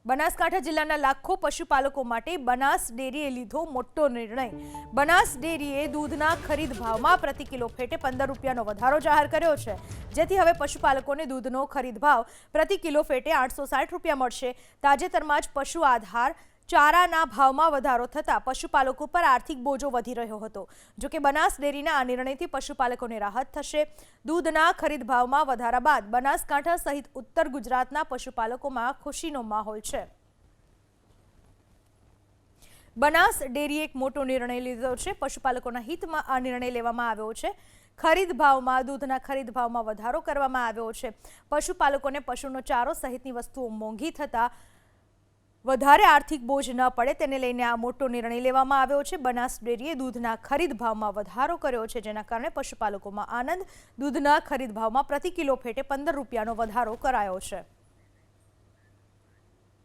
બનાસકાંઠા જિલ્લાના લાખો પશુપાલકો માટે બનાસ ડેરીએ લીધો મોટો નિર્ણય। બનાસ ડેરીએ દૂધના ખરીદ ભાવમાં પ્રતિ કિલો ફેટે 15 રૂપિયાનો વધારો જાહેર કર્યો છે, જેથી હવે પશુપાલકોને દૂધનો ખરીદ ભાવ પ્રતિ કિલો ફેટે 860 રૂપિયા મળશે। તાજેતરમાં જ પશુ આધાર ચારાના ભાવમાં વધારો થતા પશુપાલકો પર આર્થિક બોજો વધી રહ્યો હતો। જો કે બનાસ ડેરીના આ નિર્ણયથી પશુપાલકોને રાહત થશે। દૂધના ખરીદ ભાવમાં વધારા બાદ બનાસકાંઠા સહિત ઉત્તર ગુજરાતના પશુપાલકોમાં ખુશીનો માહોલ છે। બનાસ ડેરીએ એક મોટો નિર્ણય લીધો છે। પશુપાલકોના હિતમાં આ નિર્ણય લેવામાં આવ્યો છે। ખરીદ ભાવમાં દૂધના ખરીદ ભાવમાં વધારો કરવામાં આવ્યો છે। પશુપાલકોને પશુનો ચારો સહિતની વસ્તુઓ મોંઘી થતા વધારે આર્થિક બોજ ન પડે તેને લઈને આ મોટો નિર્ણય લેવામાં આવ્યો છે। બનાસ ડેરીએ દૂધના ખરીદ ભાવમાં વધારો કર્યો છે, જેના કારણે પશુપાલકોમાં આનંદ। દૂધના ખરીદ ભાવમાં પ્રતિ કિલો ફેટે 15 રૂપિયાનો વધારો કરાયો છે।